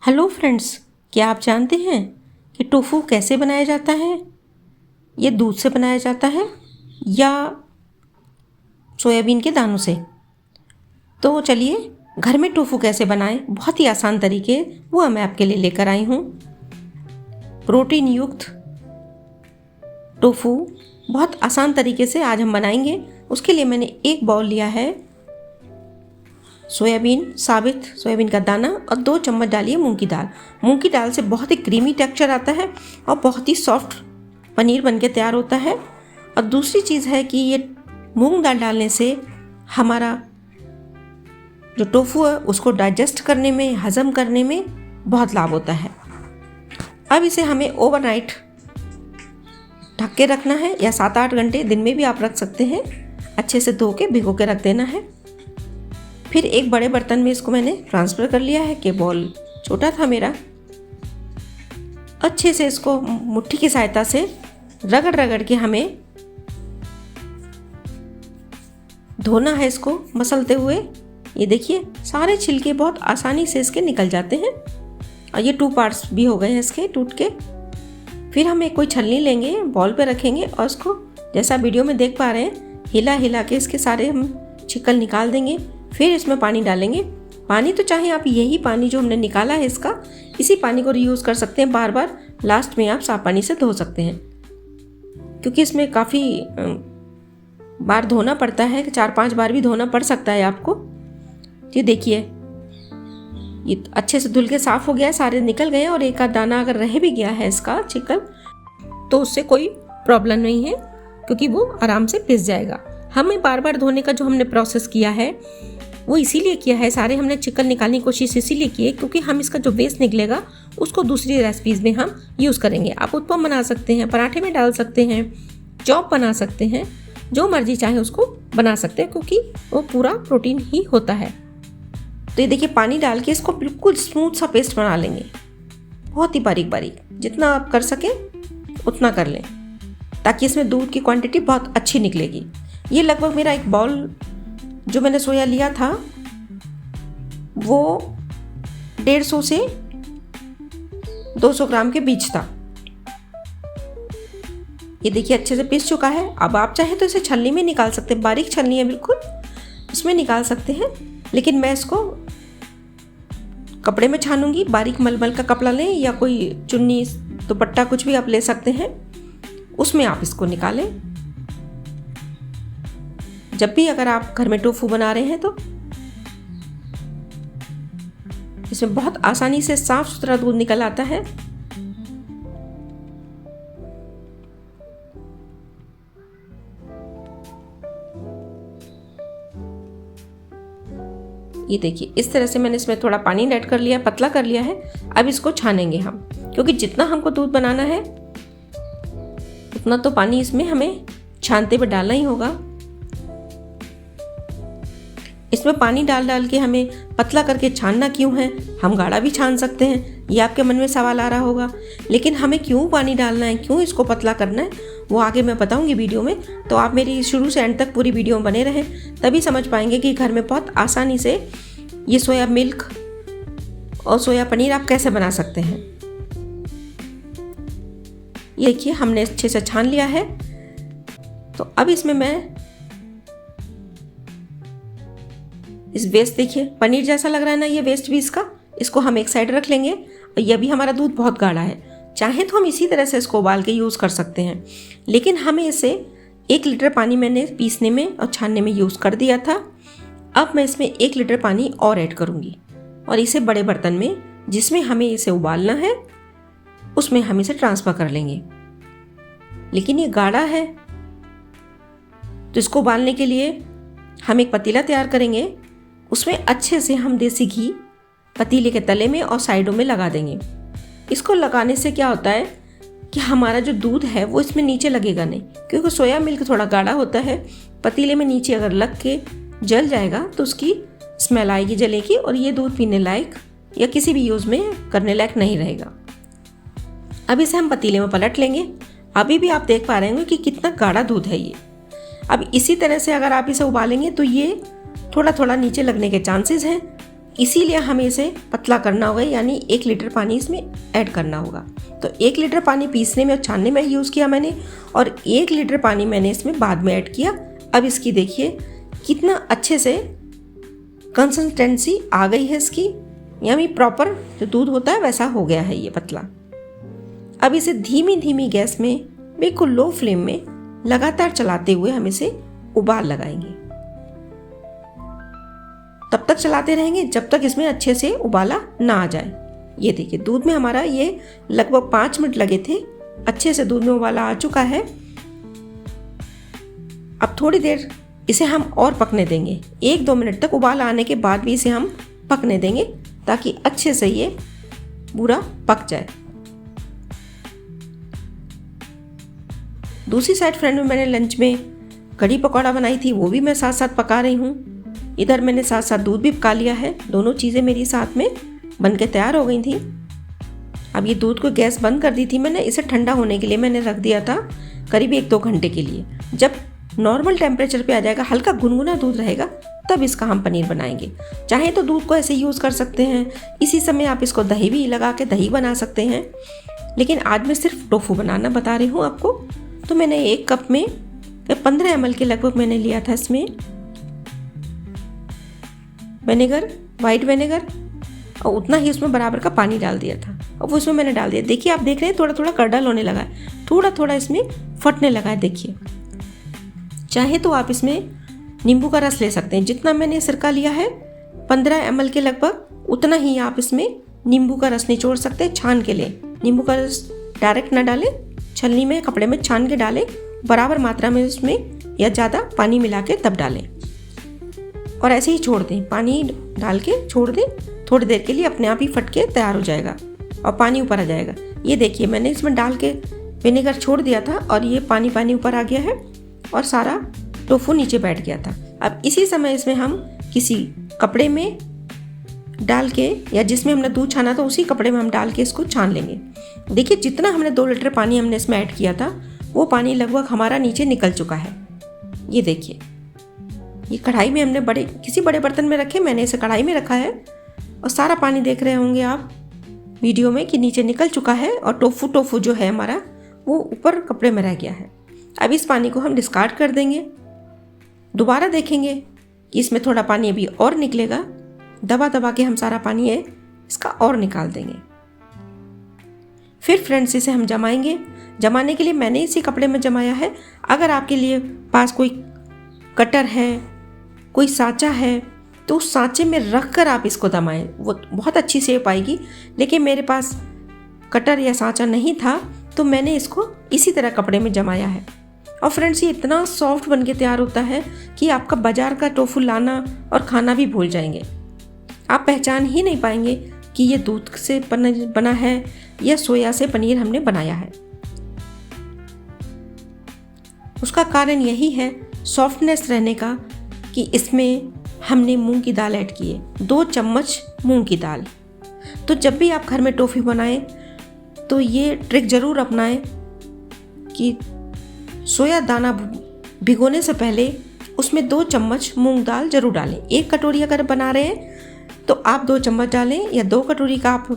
Hello friends, क्या आप जानते हैं कि टोफू कैसे बनाया जाता है? ये दूध से बनाया जाता है या सोयाबीन के दानों से? तो चलिए घर में टोफू कैसे बनाएं, बहुत ही आसान तरीके वो मैं आपके लिए लेकर आई हूँ। प्रोटीन युक्त टोफू बहुत आसान तरीके से आज हम बनाएंगे। उसके लिए मैंने एक बाउल लिया है सोयाबीन, साबित सोयाबीन का दाना, और 2 चम्मच डालिए मूंग की दाल। मूंग की दाल से बहुत ही क्रीमी टेक्सचर आता है और बहुत ही सॉफ्ट पनीर बनके तैयार होता है। और दूसरी चीज़ है कि ये मूंग दाल डालने से हमारा जो टोफू है उसको डाइजेस्ट करने में, हजम करने में बहुत लाभ होता है। अब इसे हमें ओवरनाइट ढक के रखना है या 7-8 घंटे, दिन में भी आप रख सकते हैं। अच्छे से धो के भिगो के रख देना है। फिर एक बड़े बर्तन में इसको मैंने ट्रांसफ़र कर लिया है कि बॉल छोटा था मेरा। अच्छे से इसको मुट्ठी की सहायता से रगड़ रगड़ के हमें धोना है, इसको मसलते हुए। ये देखिए सारे छिलके बहुत आसानी से इसके निकल जाते हैं और ये 2 पार्ट्स भी हो गए हैं इसके टूट के। फिर हम एक कोई छलनी लेंगे, बॉल पे रखेंगे और इसको जैसा वीडियो में देख पा रहे हैं हिला हिला के इसके सारे हम छिकल निकाल देंगे। फिर इसमें पानी डालेंगे। पानी तो चाहे आप यही पानी जो हमने निकाला है इसका, इसी पानी को रीयूज़ कर सकते हैं बार बार। लास्ट में आप साफ पानी से धो सकते हैं, क्योंकि इसमें काफ़ी बार धोना पड़ता है, 4-5 बार भी धोना पड़ सकता है आपको। ये देखिए ये अच्छे से धुल के साफ़ हो गया है, सारे निकल गए। और एक आध दाना अगर रह भी गया है इसका छिकल तो उससे कोई प्रॉब्लम नहीं है, क्योंकि वो आराम से पिस जाएगा। हमें बार बार धोने का जो हमने प्रोसेस किया है वो इसीलिए किया है, सारे हमने चिकन निकालने की कोशिश इसीलिए की है क्योंकि हम इसका जो वेस्ट निकलेगा उसको दूसरी रेसिपीज़ में हम यूज़ करेंगे। आप उत्पम बना सकते हैं, पराठे में डाल सकते हैं, चॉप बना सकते हैं, जो मर्जी चाहे उसको बना सकते हैं, क्योंकि वो पूरा प्रोटीन ही होता है। तो ये देखिए पानी डाल के इसको बिल्कुल स्मूथ सा पेस्ट बना लेंगे, बहुत ही बारीक बारीक, जितना आप कर सकें उतना कर लें, ताकि इसमें दूध की क्वांटिटी बहुत अच्छी निकलेगी। ये लगभग मेरा एक बाउल जो मैंने सोया लिया था वो 150 से 200 ग्राम के बीच था। ये देखिए अच्छे से पिस चुका है। अब आप चाहे तो इसे छलनी में निकाल सकते हैं, बारीक छलनी है बिल्कुल, उसमें निकाल सकते हैं। लेकिन मैं इसको कपड़े में छानूंगी। बारीक मलमल का कपड़ा लें या कोई चुन्नी, दुपट्टा, कुछ भी आप ले सकते हैं, उसमें आप इसको निकालें। जब भी अगर आप घर में टोफू बना रहे हैं तो इसमें बहुत आसानी से साफ सुथरा दूध निकल आता है। ये देखिए इस तरह से मैंने इसमें थोड़ा पानी ऐड कर लिया, पतला कर लिया है। अब इसको छानेंगे हम, क्योंकि जितना हमको दूध बनाना है उतना तो पानी इसमें हमें छानते हुए डालना ही होगा। इसमें पानी डाल डाल के हमें पतला करके छानना क्यों है? हम गाढ़ा भी छान सकते हैं, ये आपके मन में सवाल आ रहा होगा। लेकिन हमें क्यों पानी डालना है, क्यों इसको पतला करना है, वो आगे मैं बताऊंगी वीडियो में। तो आप मेरी शुरू से एंड तक पूरी वीडियो में बने रहें, तभी समझ पाएंगे कि घर में बहुत आसानी से ये सोया मिल्क और सोया पनीर आप कैसे बना सकते हैं। ये देखिए हमने अच्छे से छान लिया है। तो अब इसमें मैं इस वेस्ट, देखिए पनीर जैसा लग रहा है ना ये वेस्ट भी इसका, इसको हम एक साइड रख लेंगे। और यह भी हमारा दूध बहुत गाढ़ा है, चाहे तो हम इसी तरह से इसको उबाल के यूज़ कर सकते हैं। लेकिन हमें इसे 1 लीटर पानी मैंने पीसने में और छानने में यूज़ कर दिया था। अब मैं इसमें 1 लीटर पानी और ऐड करूँगी और इसे बड़े बर्तन में, जिसमें हमें इसे उबालना है, उसमें हम इसे ट्रांसफ़र कर लेंगे। लेकिन ये गाढ़ा है तो इसको उबालने के लिए हम एक पतीला तैयार करेंगे। उसमें अच्छे से हम देसी घी पतीले के तले में और साइडों में लगा देंगे। इसको लगाने से क्या होता है कि हमारा जो दूध है वो इसमें नीचे लगेगा नहीं, क्योंकि सोया मिल्क थोड़ा गाढ़ा होता है। पतीले में नीचे अगर लग के जल जाएगा तो उसकी स्मेल आएगी जले की, और ये दूध पीने लायक या किसी भी यूज़ में करने लायक नहीं रहेगा। अब इसे हम पतीले में पलट लेंगे। अभी भी आप देख पा रहे होंगे कि कितना गाढ़ा दूध है ये। अब इसी तरह से अगर आप इसे उबालेंगे तो ये थोड़ा थोड़ा नीचे लगने के चांसेस हैं, इसीलिए हमें इसे पतला करना होगा, यानी 1 लीटर पानी इसमें ऐड करना होगा। तो 1 लीटर पानी पीसने में और छानने में यूज़ किया मैंने, और 1 लीटर पानी मैंने इसमें बाद में ऐड किया। अब इसकी देखिए कितना अच्छे से कंसिस्टेंसी आ गई है इसकी, यानी प्रॉपर जो दूध होता है वैसा हो गया है ये पतला। अब इसे धीमी धीमी गैस में बिल्कुल लो फ्लेम में लगातार चलाते हुए हम इसे उबाल लगाएंगे। तब तक चलाते रहेंगे जब तक इसमें अच्छे से उबाला ना आ जाए। ये देखिए दूध में हमारा ये लगभग 5 मिनट लगे थे, अच्छे से दूध में उबाला आ चुका है। अब थोड़ी देर इसे हम और पकने देंगे, 1-2 मिनट तक उबाल आने के बाद भी इसे हम पकने देंगे ताकि अच्छे से ये पूरा पक जाए। दूसरी साइड फ्रेंड में मैंने लंच में कढ़ी पकौड़ा बनाई थी, वो भी मैं साथ साथ पका रही हूँ। इधर मैंने साथ साथ दूध भी पका लिया है, दोनों चीज़ें मेरी साथ में बन के तैयार हो गई थी। अब ये दूध को गैस बंद कर दी थी मैंने, इसे ठंडा होने के लिए मैंने रख दिया था करीब 1-2 घंटे के लिए। जब नॉर्मल टेम्परेचर पे आ जाएगा, हल्का गुनगुना दूध रहेगा, तब इसका हम पनीर बनाएंगे। चाहे तो दूध को ऐसे यूज़ कर सकते हैं, इसी समय आप इसको दही भी लगा के दही बना सकते हैं, लेकिन आज मैं सिर्फ टोफू बनाना बता रही हूँ आपको। तो मैंने 1 कप में 15 ml के लगभग मैंने लिया था इसमें विनेगर, वाइट विनेगर, और उतना ही उसमें बराबर का पानी डाल दिया था और वो उसमें मैंने डाल दिया। देखिए आप देख रहे हैं थोड़ा थोड़ा कर्डल होने लगा है, थोड़ा थोड़ा इसमें फटने लगा है। देखिए चाहे तो आप इसमें नींबू का रस ले सकते हैं, जितना मैंने सिरका लिया है 15 ml के लगभग, उतना ही आप इसमें नींबू का रस निचोड़ सकते हैं। छान के लिए नींबू का रस डायरेक्ट ना डालें, छलनी में कपड़े में छान के डालें, बराबर मात्रा में उसमें या ज़्यादा पानी मिला के तब डालें और ऐसे ही छोड़ दें। पानी डाल के छोड़ दें थोड़ी देर के लिए, अपने आप ही फट के तैयार हो जाएगा और पानी ऊपर आ जाएगा। ये देखिए मैंने इसमें डाल के विनेगर छोड़ दिया था और ये पानी पानी ऊपर आ गया है और सारा टोफू नीचे बैठ गया था। अब इसी समय इसमें हम किसी कपड़े में डाल के, या जिसमें हमने दूध छाना था उसी कपड़े में हम डाल के इसको छान लेंगे। देखिए जितना हमने 2 लीटर पानी हमने इसमें ऐड किया था, वो पानी लगभग हमारा नीचे निकल चुका है। ये देखिए ये कढ़ाई में हमने किसी बड़े बर्तन में रखे, मैंने इसे कढ़ाई में रखा है और सारा पानी देख रहे होंगे आप वीडियो में कि नीचे निकल चुका है और टोफू जो है हमारा वो ऊपर कपड़े में रह गया है। अब इस पानी को हम डिस्कार्ड कर देंगे, दोबारा देखेंगे कि इसमें थोड़ा पानी अभी और निकलेगा, दबा दबा के हम सारा पानी है इसका और निकाल देंगे। फिर फ्रेंड्स इसे हम जमाएंगे। जमाने के लिए मैंने इसी कपड़े में जमाया है। अगर आपके लिए पास कोई कटर है, कोई सांचा है, तो उस सांचे में रख कर आप इसको दमाएं, वो बहुत अच्छी शेप आएगी। लेकिन मेरे पास कटर या सांचा नहीं था तो मैंने इसको इसी तरह कपड़े में जमाया है। और फ्रेंड्स ये इतना सॉफ्ट बन के तैयार होता है कि आपका बाजार का टोफू लाना और खाना भी भूल जाएंगे। आप पहचान ही नहीं पाएंगे कि ये दूध से बना है या सोया से पनीर हमने बनाया है। उसका कारण यही है सॉफ्टनेस रहने का कि इसमें हमने मूंग की दाल ऐड की है, 2 चम्मच मूंग की दाल। तो जब भी आप घर में टोफू बनाएं तो ये ट्रिक ज़रूर अपनाएं कि सोया दाना भिगोने से पहले उसमें 2 चम्मच मूंग दाल जरूर डालें। 1 कटोरी अगर बना रहे हैं तो आप 2 चम्मच डालें, या 2 कटोरी का आप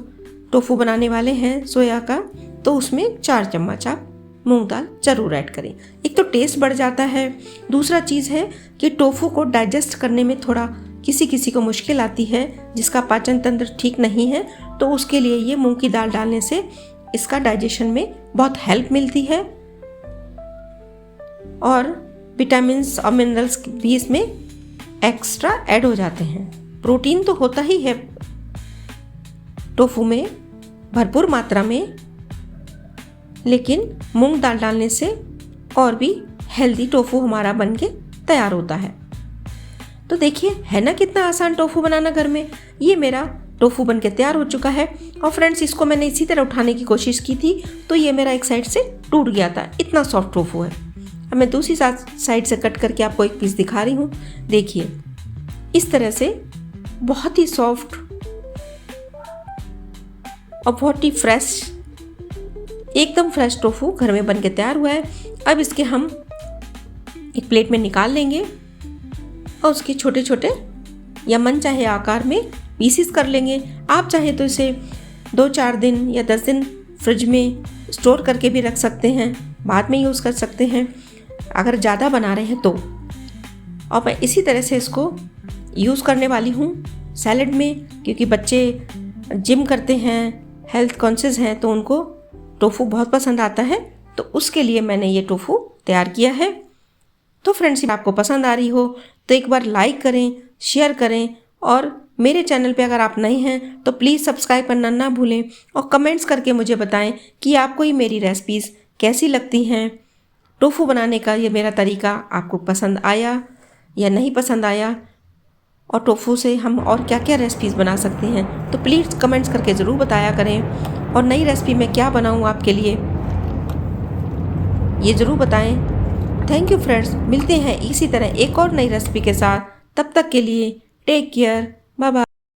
टोफू बनाने वाले हैं सोया का तो उसमें 4 चम्मच आप मूंग दाल जरूर ऐड करें। एक तो टेस्ट बढ़ जाता है, दूसरा चीज़ है कि टोफू को डाइजेस्ट करने में थोड़ा किसी किसी को मुश्किल आती है, जिसका पाचन तंत्र ठीक नहीं है, तो उसके लिए ये मूंग की दाल डालने से इसका डाइजेशन में बहुत हेल्प मिलती है और विटामिन्स और मिनरल्स भी इसमें एक्स्ट्रा ऐड हो जाते हैं। प्रोटीन तो होता ही है टोफू में भरपूर मात्रा में, लेकिन मूंग दाल डालने से और भी हेल्दी टोफू हमारा बन के तैयार होता है। तो देखिए है ना कितना आसान टोफू बनाना घर में। ये मेरा टोफू बन के तैयार हो चुका है और फ्रेंड्स इसको मैंने इसी तरह उठाने की कोशिश की थी तो ये मेरा एक साइड से टूट गया था, इतना सॉफ्ट टोफू है। अब मैं दूसरी साइड से कट करके आपको एक पीस दिखा रही हूँ। देखिए इस तरह से बहुत ही सॉफ्ट और बहुत ही फ्रेश, एकदम फ्रेश टोफू घर में बन के तैयार हुआ है। अब इसके हम एक प्लेट में निकाल लेंगे और उसके छोटे छोटे या मन चाहे आकार में पीसीस कर लेंगे। आप चाहें तो इसे 2-4 दिन या 10 दिन फ्रिज में स्टोर करके भी रख सकते हैं, बाद में यूज़ कर सकते हैं अगर ज़्यादा बना रहे हैं तो। और मैं इसी तरह से इसको यूज़ करने वाली हूँ सैलेड में, क्योंकि बच्चे जिम करते हैं, हेल्थ कॉन्शियस हैं, तो उनको टोफू बहुत पसंद आता है। तो उसके लिए मैंने ये टोफू तैयार किया है। तो फ्रेंड्स, आपको पसंद आ रही हो तो एक बार लाइक करें, शेयर करें, और मेरे चैनल पे अगर आप नए हैं तो प्लीज़ सब्सक्राइब करना ना भूलें, और कमेंट्स करके मुझे बताएं कि आपको ये मेरी रेसिपीज़ कैसी लगती हैं। टोफू बनाने का ये मेरा तरीका आपको पसंद आया या नहीं पसंद आया, और टोफू से हम और क्या क्या रेसिपीज़ बना सकते हैं, तो प्लीज़ कमेंट्स करके ज़रूर बताया करें। और नई रेसिपी मैं क्या बनाऊँ आपके लिए ये ज़रूर बताएं। थैंक यू फ्रेंड्स, मिलते हैं इसी तरह एक और नई रेसिपी के साथ। तब तक के लिए टेक केयर, बाय बाय।